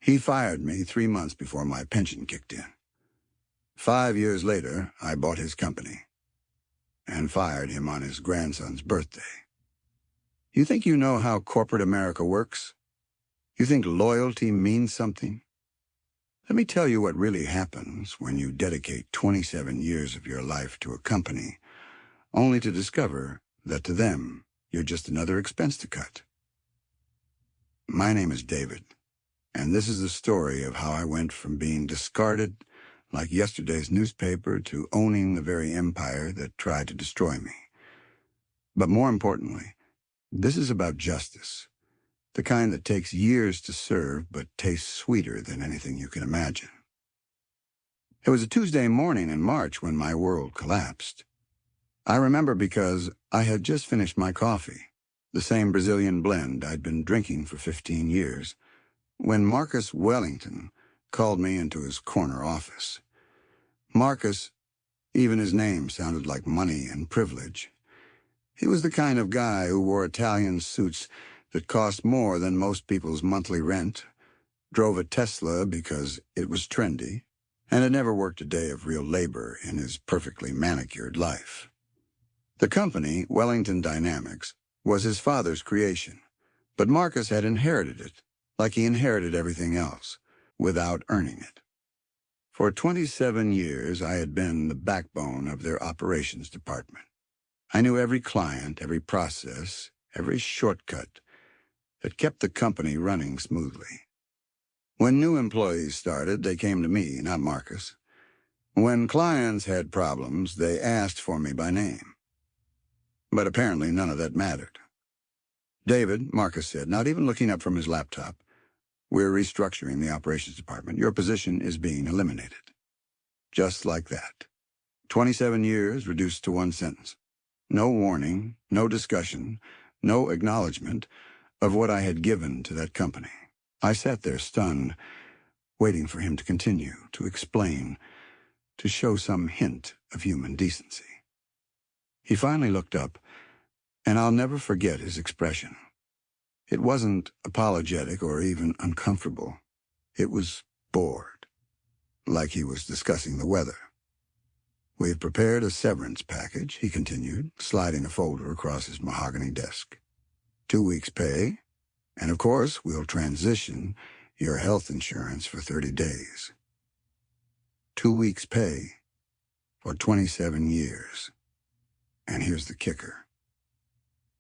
He fired me 3 months before my pension kicked in. 5 years later, I bought his company and fired him on his grandson's birthday. You think you know how corporate America works? You think loyalty means something? Let me tell you what really happens when you dedicate 27 years of your life to a company, only to discover that to them, you're just another expense to cut. My name is David, and this is the story of how I went from being discarded like yesterday's newspaper to owning the very empire that tried to destroy me. But more importantly, this is about justice, the kind that takes years to serve but tastes sweeter than anything you can imagine. It was a Tuesday morning in March when my world collapsed. I remember because I had just finished my coffee, the same Brazilian blend I'd been drinking for 15 years, when Marcus Wellington called me into his corner office. Marcus, even his name sounded like money and privilege. He was the kind of guy who wore Italian suits that cost more than most people's monthly rent, drove a Tesla because it was trendy, and had never worked a day of real labor in his perfectly manicured life. The company, Wellington Dynamics, was his father's creation, but Marcus had inherited it, like he inherited everything else, without earning it. For 27 years, I had been the backbone of their operations department. I knew every client, every process, every shortcut that kept the company running smoothly. When new employees started, they came to me, not Marcus. When clients had problems, they asked for me by name. But apparently none of that mattered. David, Marcus said, not even looking up from his laptop, we're restructuring the operations department. Your position is being eliminated. Just like that. 27 years reduced to one sentence. No warning, no discussion, no acknowledgement of what I had given to that company. I sat there stunned, waiting for him to continue, to explain, to show some hint of human decency. He finally looked up, and I'll never forget his expression. It wasn't apologetic or even uncomfortable. It was bored, like he was discussing the weather. We've prepared a severance package, he continued, sliding a folder across his mahogany desk. 2 weeks' pay, and of course, we'll transition your health insurance for 30 days. 2 weeks' pay for 27 years. And here's the kicker.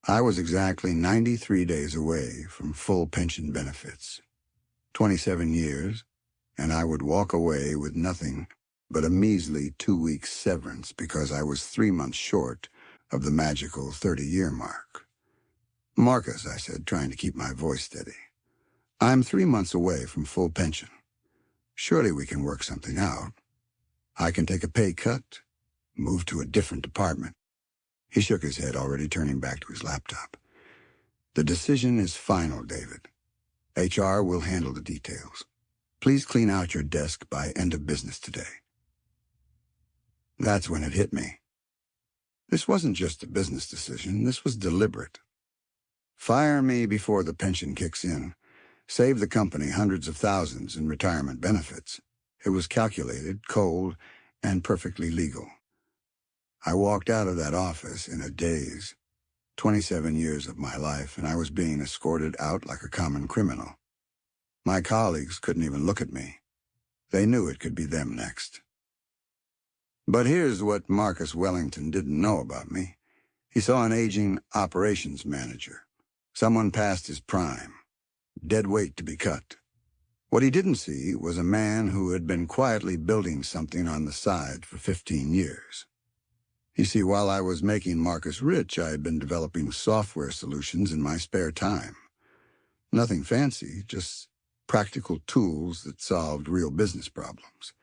I was exactly 93 days away from full pension benefits. 27 years, and I would walk away with nothing but a measly 2 weeks severance because I was 3 months short of the magical 30-year mark. Marcus, I said, trying to keep my voice steady, I'm 3 months away from full pension. Surely we can work something out. I can take a pay cut, move to a different department. He shook his head, already turning back to his laptop. The decision is final, David. HR will handle the details. Please clean out your desk by end of business today. That's when it hit me. This wasn't just a business decision. This was deliberate. Fire me before the pension kicks in. Save the company hundreds of thousands in retirement benefits. It was calculated, cold, and perfectly legal. I walked out of that office in a daze. 27 years of my life, and I was being escorted out like a common criminal. My colleagues couldn't even look at me. They knew it could be them next. But here's what Marcus Wellington didn't know about me. He saw an aging operations manager, someone past his prime, dead weight to be cut. What he didn't see was a man who had been quietly building something on the side for 15 years. You see, while I was making Marcus rich, I had been developing software solutions in my spare time. Nothing fancy, just practical tools that solved real business problems.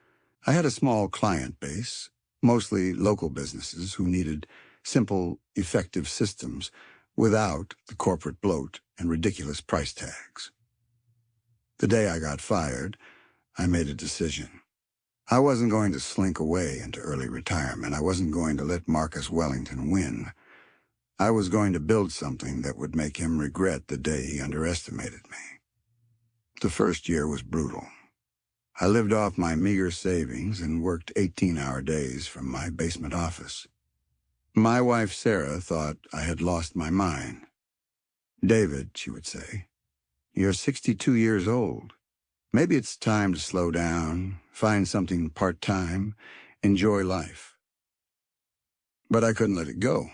I had a small client base, mostly local businesses who needed simple, effective systems without the corporate bloat and ridiculous price tags. The day I got fired, I made a decision. I wasn't going to slink away into early retirement. I wasn't going to let Marcus Wellington win. I was going to build something that would make him regret the day he underestimated me. The first year was brutal. I lived off my meager savings and worked 18-hour days from my basement office. My wife, Sarah, thought I had lost my mind. "David," she would say, "you're 62 years old. Maybe it's time to slow down, find something part-time, enjoy life." But I couldn't let it go.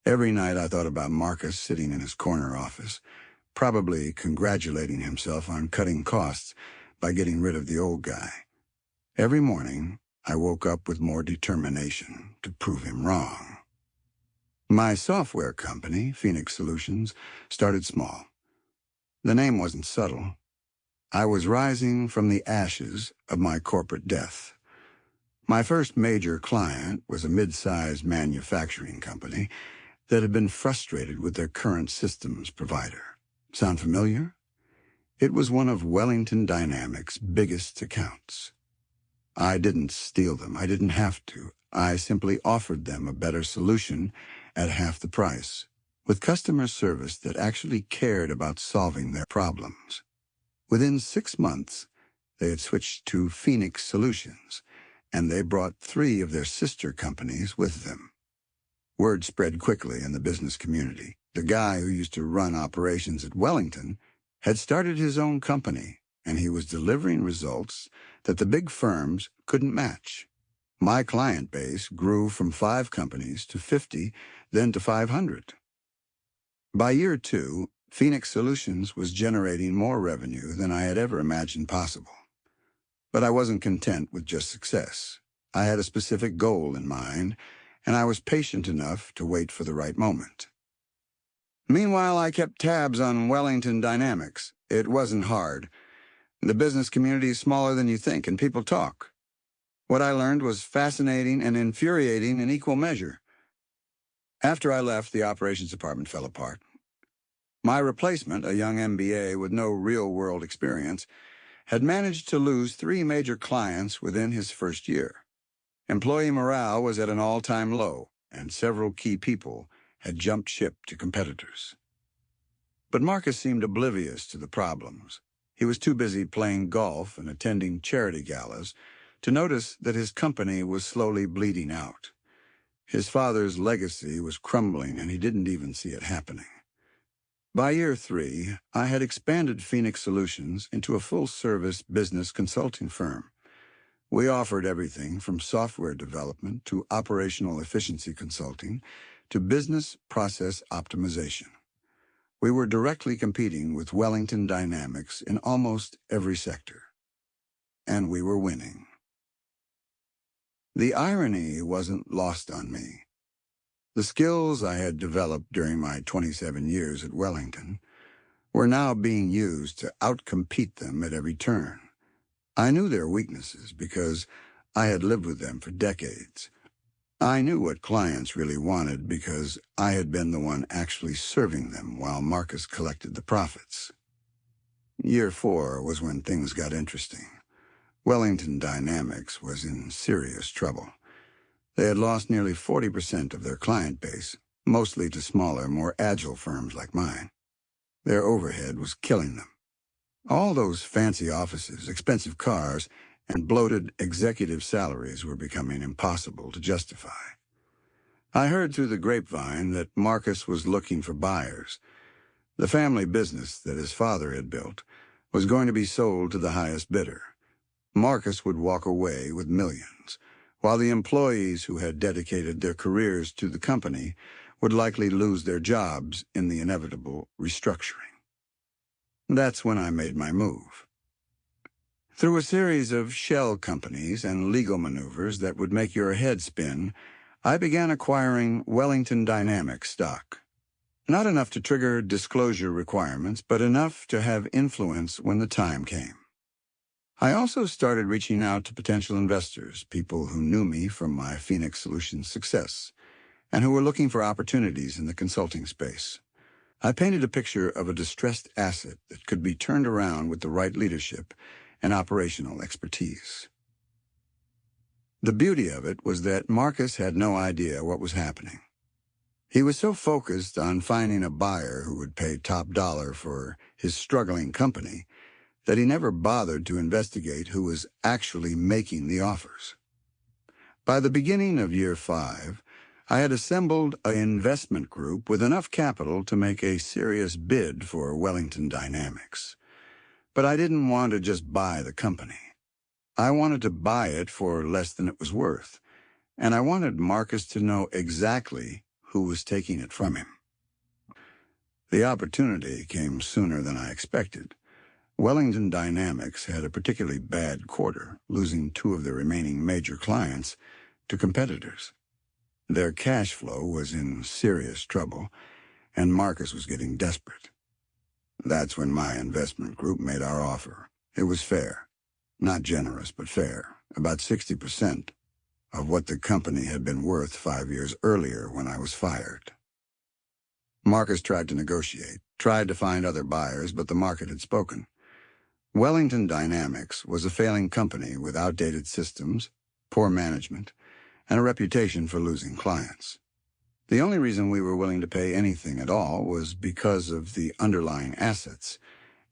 Every night I thought about Marcus sitting in his corner office, probably congratulating himself on cutting costs by getting rid of the old guy. Every morning, I woke up with more determination to prove him wrong. My software company, Phoenix Solutions, started small. The name wasn't subtle. I was rising from the ashes of my corporate death. My first major client was a mid-sized manufacturing company that had been frustrated with their current systems provider. Sound familiar? It was one of Wellington Dynamics' biggest accounts. I didn't steal them. I didn't have to. I simply offered them a better solution at half the price, with customer service that actually cared about solving their problems. Within 6 months, they had switched to Phoenix Solutions, and they brought 3 of their sister companies with them. Word spread quickly in the business community. The guy who used to run operations at Wellington had started his own company, and he was delivering results that the big firms couldn't match. My client base grew from 5 companies to 50, then to 500. By year 2, Phoenix Solutions was generating more revenue than I had ever imagined possible. But I wasn't content with just success. I had a specific goal in mind, and I was patient enough to wait for the right moment. Meanwhile, I kept tabs on Wellington Dynamics. It wasn't hard. The business community is smaller than you think, and people talk. What I learned was fascinating and infuriating in equal measure. After I left, the operations department fell apart. My replacement, a young MBA with no real-world experience, had managed to lose 3 major clients within his first year. Employee morale was at an all-time low, and several key people had jumped ship to competitors. But Marcus seemed oblivious to the problems. He was too busy playing golf and attending charity galas to notice that his company was slowly bleeding out. His father's legacy was crumbling, and he didn't even see it happening. By year 3, I had expanded Phoenix Solutions into a full-service business consulting firm. We offered everything from software development to operational efficiency consulting to business process optimization. We were directly competing with Wellington Dynamics in almost every sector. And we were winning. The irony wasn't lost on me. The skills I had developed during my 27 years at Wellington were now being used to outcompete them at every turn. I knew their weaknesses because I had lived with them for decades. I knew what clients really wanted because I had been the one actually serving them while Marcus collected the profits. Year 4 was when things got interesting. Wellington Dynamics was in serious trouble. They had lost nearly 40% of their client base, mostly to smaller, more agile firms like mine. Their overhead was killing them. All those fancy offices, expensive cars, and bloated executive salaries were becoming impossible to justify. I heard through the grapevine that Marcus was looking for buyers. The family business that his father had built was going to be sold to the highest bidder. Marcus would walk away with millions, while the employees who had dedicated their careers to the company would likely lose their jobs in the inevitable restructuring. That's when I made my move. Through a series of shell companies and legal maneuvers that would make your head spin, I began acquiring Wellington Dynamics stock. Not enough to trigger disclosure requirements, but enough to have influence when the time came. I also started reaching out to potential investors, people who knew me from my Phoenix Solutions success, and who were looking for opportunities in the consulting space. I painted a picture of a distressed asset that could be turned around with the right leadership and operational expertise. The beauty of it was that Marcus had no idea what was happening. He was so focused on finding a buyer who would pay top dollar for his struggling company that he never bothered to investigate who was actually making the offers. By the beginning of year 5, I had assembled an investment group with enough capital to make a serious bid for Wellington Dynamics. But I didn't want to just buy the company. I wanted to buy it for less than it was worth, and I wanted Marcus to know exactly who was taking it from him. The opportunity came sooner than I expected. Wellington Dynamics had a particularly bad quarter, losing 2 of their remaining major clients to competitors. Their cash flow was in serious trouble, and Marcus was getting desperate. That's when my investment group made our offer. It was fair. Not generous, but fair. About 60% of what the company had been worth 5 years earlier when I was fired. Marcus tried to negotiate, tried to find other buyers, but the market had spoken. Wellington Dynamics was a failing company with outdated systems, poor management, and a reputation for losing clients. The only reason we were willing to pay anything at all was because of the underlying assets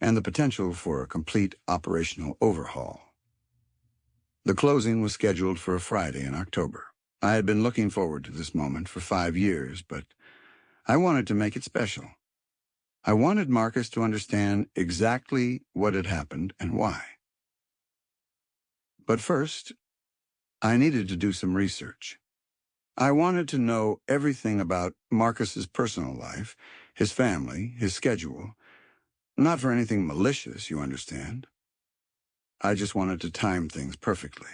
and the potential for a complete operational overhaul. The closing was scheduled for a Friday in October. I had been looking forward to this moment for 5 years, but I wanted to make it special. I wanted Marcus to understand exactly what had happened and why. But first, I needed to do some research. I wanted to know everything about Marcus's personal life, his family, his schedule. Not for anything malicious, you understand. I just wanted to time things perfectly.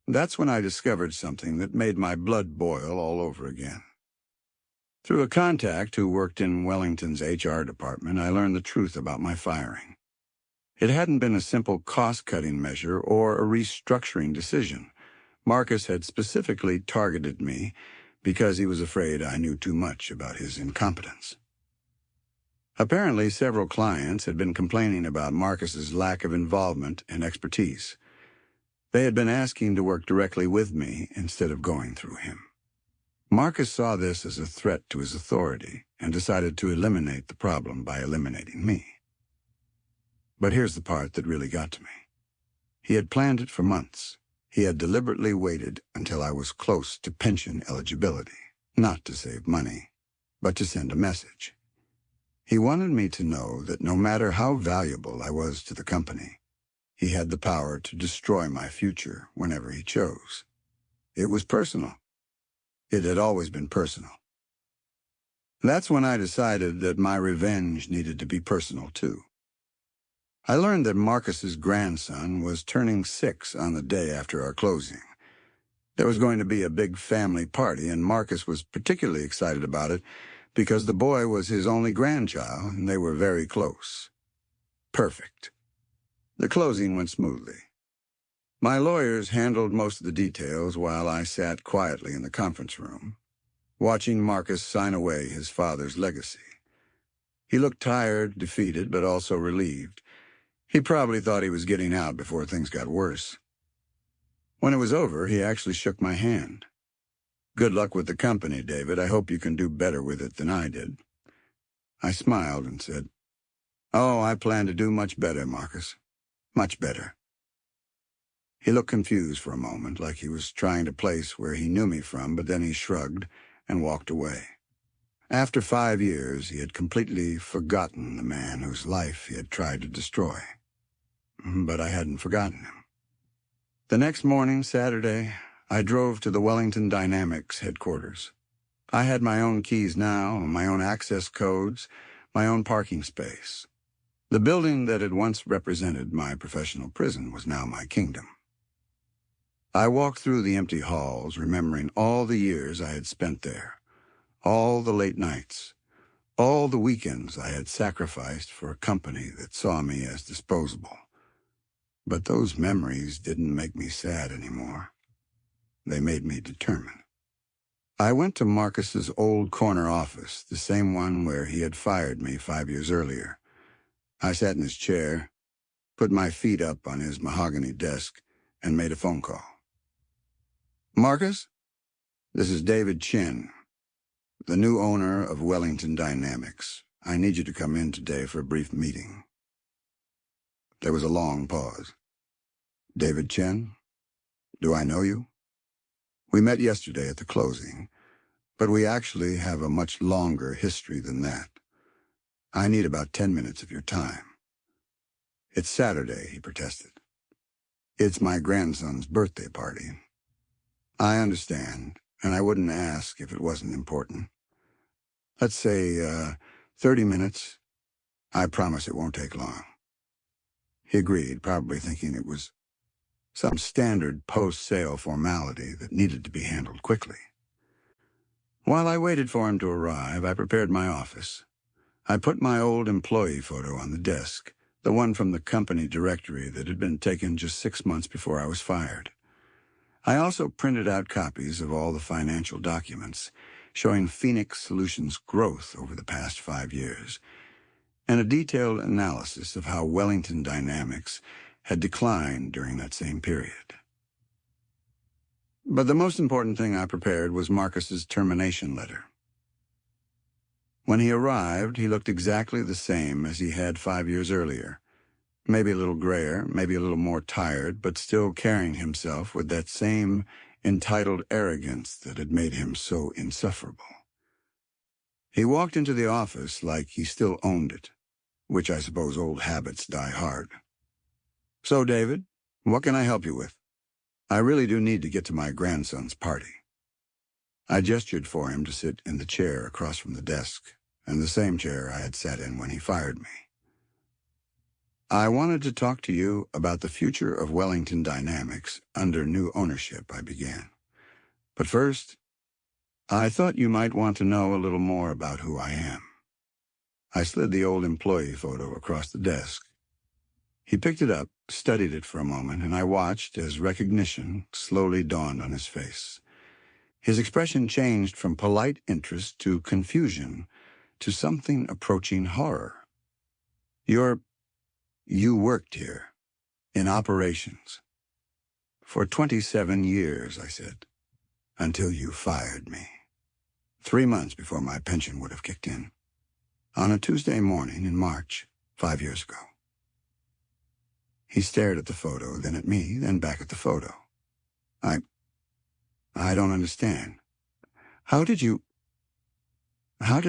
That's when I discovered something that made my blood boil all over again. Through a contact who worked in Wellington's HR department, I learned the truth about my firing. It hadn't been a simple cost-cutting measure or a restructuring decision. Marcus had specifically targeted me because he was afraid I knew too much about his incompetence. Apparently, several clients had been complaining about Marcus's lack of involvement and expertise. They had been asking to work directly with me instead of going through him. Marcus saw this as a threat to his authority and decided to eliminate the problem by eliminating me. But here's the part that really got to me. He had planned it for months. He had deliberately waited until I was close to pension eligibility, not to save money, but to send a message. He wanted me to know that no matter how valuable I was to the company, he had the power to destroy my future whenever he chose. It was personal. It had always been personal. That's when I decided that my revenge needed to be personal, too. I learned that Marcus's grandson was turning 6 on the day after our closing. There was going to be a big family party, and Marcus was particularly excited about it because the boy was his only grandchild, and they were very close. Perfect. The closing went smoothly. My lawyers handled most of the details while I sat quietly in the conference room, watching Marcus sign away his father's legacy. He looked tired, defeated, but also relieved. He probably thought he was getting out before things got worse. When it was over, he actually shook my hand. "Good luck with the company, David. I hope you can do better with it than I did." I smiled and said, "Oh, I plan to do much better, Marcus. Much better." He looked confused for a moment, like he was trying to place where he knew me from, but then he shrugged and walked away. After 5 years, he had completely forgotten the man whose life he had tried to destroy. But I hadn't forgotten him. The next morning, Saturday, I drove to the Wellington Dynamics headquarters. I had my own keys now, my own access codes, my own parking space. The building that had once represented my professional prison was now my kingdom. I walked through the empty halls, remembering all the years I had spent there, all the late nights, all the weekends I had sacrificed for a company that saw me as disposable. But those memories didn't make me sad anymore. They made me determined. I went to Marcus's old corner office, the same one where he had fired me 5 years earlier. I sat in his chair, put my feet up on his mahogany desk, and made a phone call. "Marcus, this is David Chin, the new owner of Wellington Dynamics. I need you to come in today for a brief meeting." There was a long pause. David Chen? Do I know you? We met yesterday at the closing, but we actually have a much longer history than that. I need about 10 minutes of your time. It's Saturday, he protested. It's my grandson's birthday party. I understand, and I wouldn't ask if it wasn't important. Let's say, 30 minutes. I promise it won't take long. He agreed, probably thinking it was some standard post-sale formality that needed to be handled quickly. While I waited for him to arrive, I prepared my office. I put my old employee photo on the desk, the one from the company directory that had been taken just 6 months before I was fired. I also printed out copies of all the financial documents showing Phoenix Solutions' growth over the past 5 years, and a detailed analysis of how Wellington Dynamics had declined during that same period. But the most important thing I prepared was Marcus's termination letter. When he arrived, he looked exactly the same as he had 5 years earlier. Maybe a little grayer, maybe a little more tired, but still carrying himself with that same entitled arrogance that had made him so insufferable. He walked into the office like he still owned it, which I suppose old habits die hard. So, David, what can I help you with? I really do need to get to my grandson's party. I gestured for him to sit in the chair across from the desk, and the same chair I had sat in when he fired me. I wanted to talk to you about the future of Wellington Dynamics under new ownership, I began. But first, I thought you might want to know a little more about who I am. I slid the old employee photo across the desk. He picked it up, studied it for a moment, and I watched as recognition slowly dawned on his face. His expression changed from polite interest to confusion to something approaching horror. You worked here, in operations. For 27 years, I said, until you fired me. 3 months before my pension would have kicked in. On a Tuesday morning in March, 5 years ago. He stared at the photo, then at me, then back at the photo. I don't understand. How did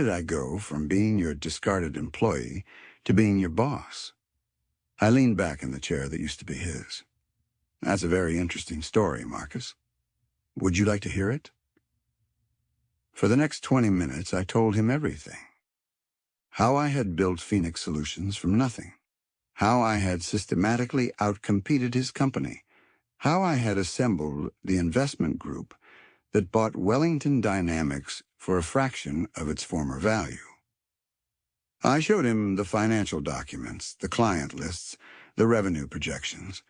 I go from being your discarded employee to being your boss? I leaned back in the chair that used to be his. That's a very interesting story, Marcus. Would you like to hear it? For the next 20 minutes, I told him everything. How I had built Phoenix Solutions from nothing. How I had systematically outcompeted his company. How I had assembled the investment group that bought Wellington Dynamics for a fraction of its former value. I showed him the financial documents, the client lists, the revenue projections.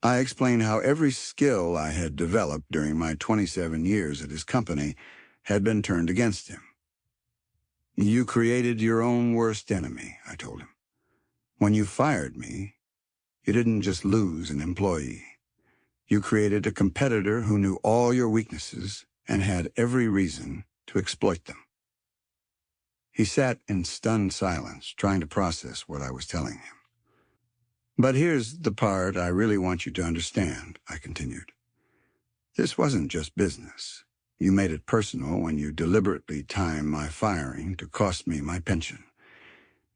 I explained how every skill I had developed during my 27 years at his company had been turned against him. You created your own worst enemy, I told him. When you fired me, you didn't just lose an employee. You created a competitor who knew all your weaknesses and had every reason to exploit them. He sat in stunned silence, trying to process what I was telling him. But here's the part I really want you to understand, I continued. This wasn't just business. You made it personal when you deliberately timed my firing to cost me my pension.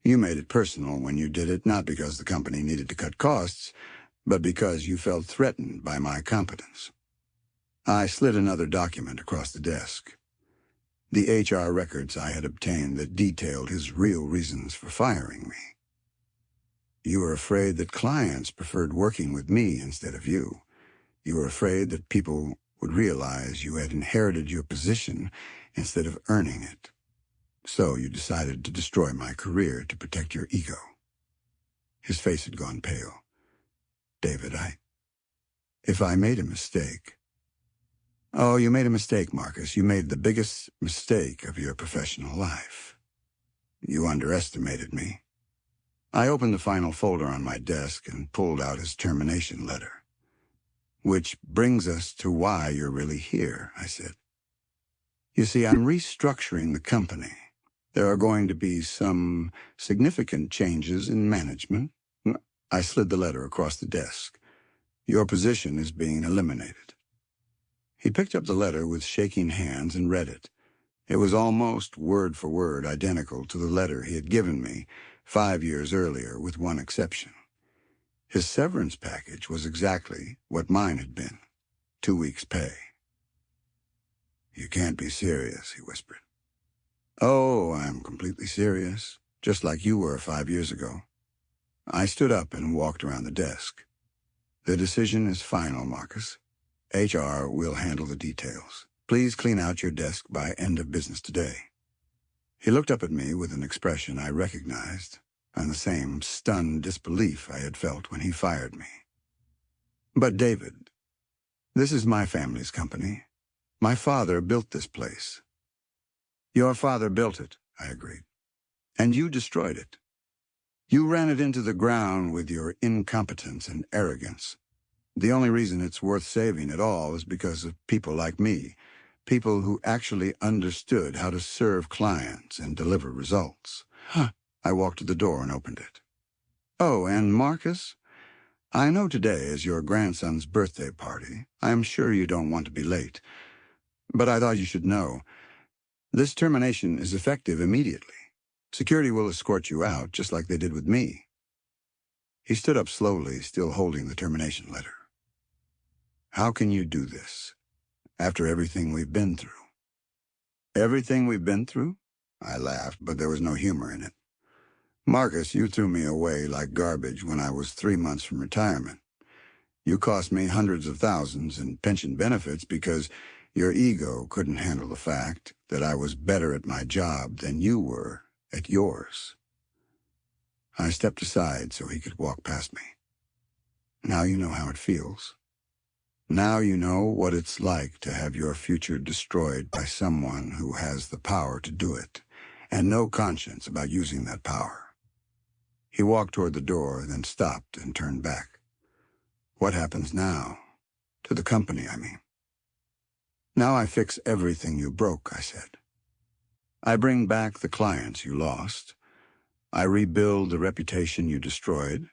You made it personal when you did it not because the company needed to cut costs, but because you felt threatened by my competence. I slid another document across the desk. The HR records I had obtained that detailed his real reasons for firing me. You were afraid that clients preferred working with me instead of you. You were afraid that people would realize you had inherited your position instead of earning it. So you decided to destroy my career to protect your ego. His face had gone pale. David, if I made a mistake... Oh, you made a mistake, Marcus. You made the biggest mistake of your professional life. You underestimated me. I opened the final folder on my desk and pulled out his termination letter. Which brings us to why you're really here, I said. You see, I'm restructuring the company. There are going to be some significant changes in management. I slid the letter across the desk. Your position is being eliminated. He picked up the letter with shaking hands and read it. It was almost word for word identical to the letter he had given me 5 years earlier, with one exception. His severance package was exactly what mine had been, 2 weeks' pay. You can't be serious, he whispered. Oh, I'm completely serious, just like you were 5 years ago. I stood up and walked around the desk. The decision is final, Marcus. HR will handle the details. Please clean out your desk by end of business today. He looked up at me with an expression I recognized, and the same stunned disbelief I had felt when he fired me. But David, this is my family's company. My father built this place. Your father built it, I agreed. And you destroyed it. You ran it into the ground with your incompetence and arrogance. The only reason it's worth saving at all is because of people like me, people who actually understood how to serve clients and deliver results. I walked to the door and opened it. Oh, and Marcus, I know today is your grandson's birthday party. I am sure you don't want to be late. But I thought you should know. This termination is effective immediately. Security will escort you out, just like they did with me. He stood up slowly, still holding the termination letter. How can you do this, after everything we've been through? Everything we've been through? I laughed, but there was no humor in it. Marcus, you threw me away like garbage when I was 3 months from retirement. You cost me hundreds of thousands in pension benefits because your ego couldn't handle the fact that I was better at my job than you were at yours. I stepped aside so he could walk past me. Now you know how it feels. Now you know what it's like to have your future destroyed by someone who has the power to do it, and no conscience about using that power. He walked toward the door, then stopped and turned back. What happens now? To the company, I mean. Now I fix everything you broke, I said. I bring back the clients you lost. I rebuild the reputation you destroyed,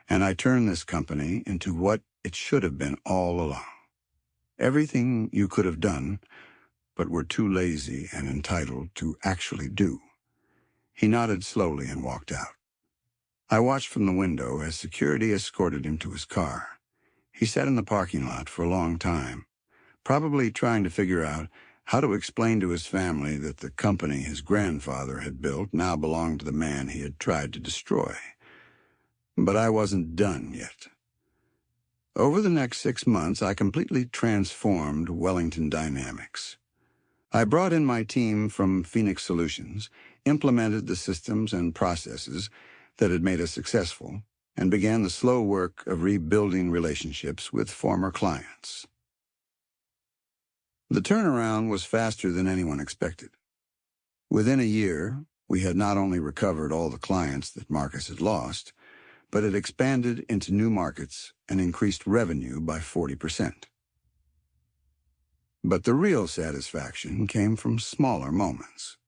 and I turn this company into what it should have been all along. Everything you could have done, but were too lazy and entitled to actually do. He nodded slowly and walked out. I watched from the window as security escorted him to his car. He sat in the parking lot for a long time, probably trying to figure out how to explain to his family that the company his grandfather had built now belonged to the man he had tried to destroy. But I wasn't done yet. Over the next 6 months, I completely transformed Wellington Dynamics. I brought in my team from Phoenix Solutions, implemented the systems and processes that had made us successful, and began the slow work of rebuilding relationships with former clients. The turnaround was faster than anyone expected. Within a year, we had not only recovered all the clients that Marcus had lost, but it expanded into new markets and increased revenue by 40%. But the real satisfaction came from smaller moments.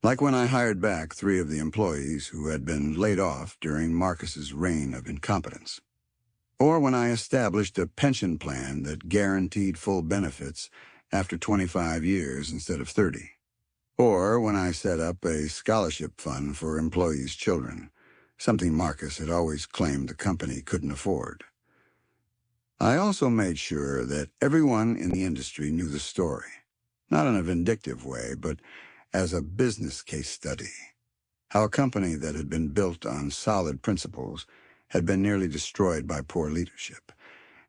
Like when I hired back 3 of the employees who had been laid off during Marcus's reign of incompetence. Or when I established a pension plan that guaranteed full benefits after 25 years instead of 30. Or when I set up a scholarship fund for employees' children, something Marcus had always claimed the company couldn't afford. I also made sure that everyone in the industry knew the story, not in a vindictive way, but as a business case study. How a company that had been built on solid principles had been nearly destroyed by poor leadership,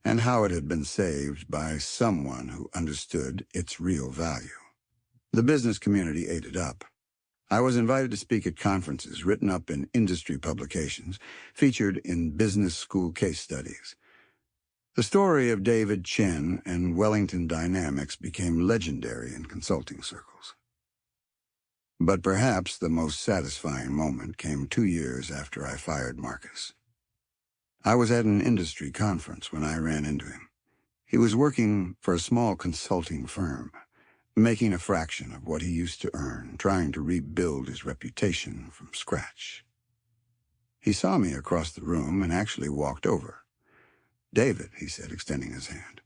and how it had been saved by someone who understood its real value. The business community ate it up. I was invited to speak at conferences, written up in industry publications, featured in business school case studies. The story of David Chen and Wellington Dynamics became legendary in consulting circles. But perhaps the most satisfying moment came 2 years after I fired Marcus. I was at an industry conference when I ran into him. He was working for a small consulting firm, making a fraction of what he used to earn, trying to rebuild his reputation from scratch. He saw me across the room and actually walked over. "David," he said, extending his hand.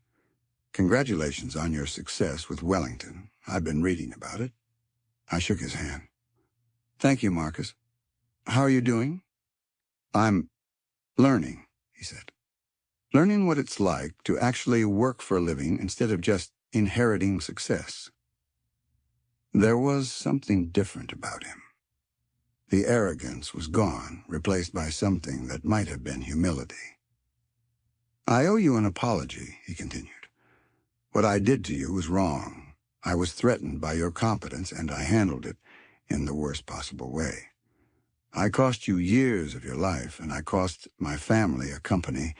"Congratulations on your success with Wellington. I've been reading about it." I shook his hand. "Thank you, Marcus. How are you doing?" "I'm learning," he said. "Learning what it's like to actually work for a living instead of just inheriting success." There was something different about him. The arrogance was gone, replaced by something that might have been humility. "I owe you an apology," he continued. "What I did to you was wrong. I was threatened by your competence, and I handled it in the worst possible way. I cost you years of your life, and I cost my family a company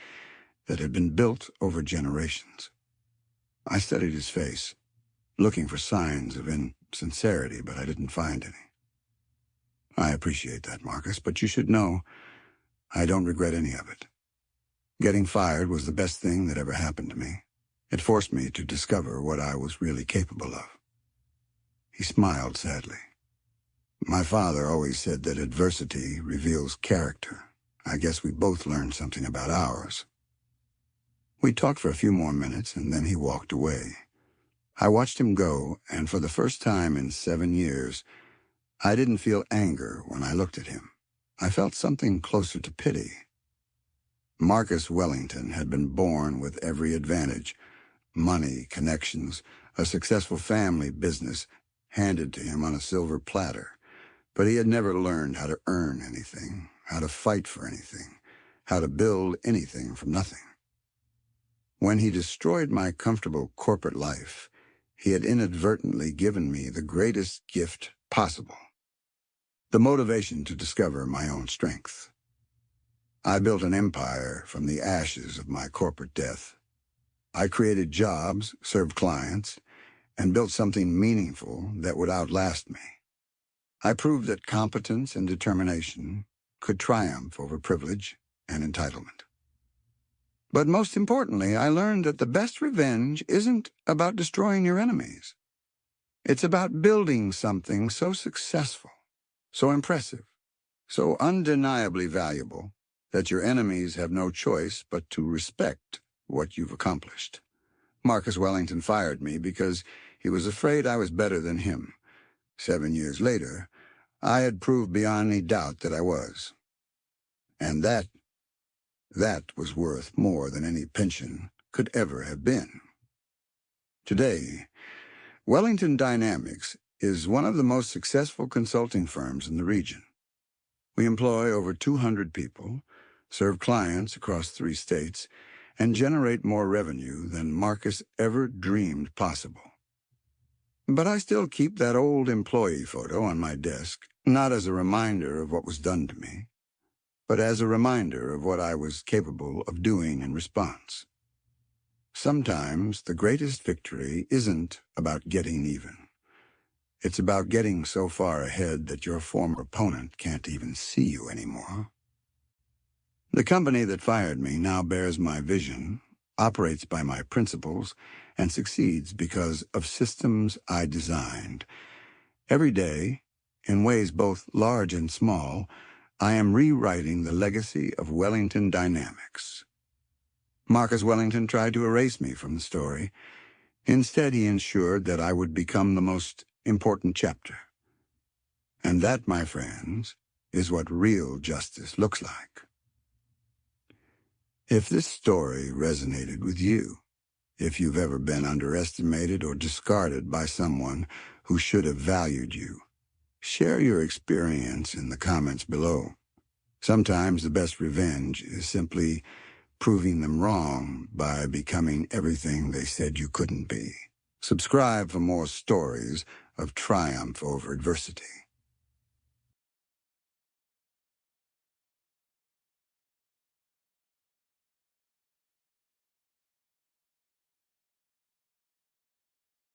that had been built over generations." I studied his face, looking for signs of insincerity, but I didn't find any. "I appreciate that, Marcus, but you should know I don't regret any of it. Getting fired was the best thing that ever happened to me. It forced me to discover what I was really capable of." He smiled sadly. "My father always said that adversity reveals character. I guess we both learned something about ours." We talked for a few more minutes, and then he walked away. I watched him go, and for the first time in 7 years, I didn't feel anger when I looked at him. I felt something closer to pity. Marcus Wellington had been born with every advantage: money, connections, a successful family business handed to him on a silver platter. But he had never learned how to earn anything, how to fight for anything, how to build anything from nothing. When he destroyed my comfortable corporate life, he had inadvertently given me the greatest gift possible: the motivation to discover my own strength. I built an empire from the ashes of my corporate death. I created jobs, served clients, and built something meaningful that would outlast me. I proved that competence and determination could triumph over privilege and entitlement. But most importantly, I learned that the best revenge isn't about destroying your enemies. It's about building something so successful, so impressive, so undeniably valuable that your enemies have no choice but to respect what you've accomplished. Marcus Wellington fired me because he was afraid I was better than him. 7 years later, I had proved beyond any doubt that I was. And that was worth more than any pension could ever have been. Today, Wellington Dynamics is one of the most successful consulting firms in the region. We employ over 200 people, serve clients across 3 states, and generate more revenue than Marcus ever dreamed possible. But I still keep that old employee photo on my desk, not as a reminder of what was done to me, but as a reminder of what I was capable of doing in response. Sometimes the greatest victory isn't about getting even. It's about getting so far ahead that your former opponent can't even see you anymore. The company that fired me now bears my vision, operates by my principles, and succeeds because of systems I designed. Every day, in ways both large and small, I am rewriting the legacy of Wellington Dynamics. Marcus Wellington tried to erase me from the story. Instead, he ensured that I would become the most important chapter. And that, my friends, is what real justice looks like. If this story resonated with you, if you've ever been underestimated or discarded by someone who should have valued you, share your experience in the comments below. Sometimes the best revenge is simply proving them wrong by becoming everything they said you couldn't be. Subscribe for more stories of triumph over adversity.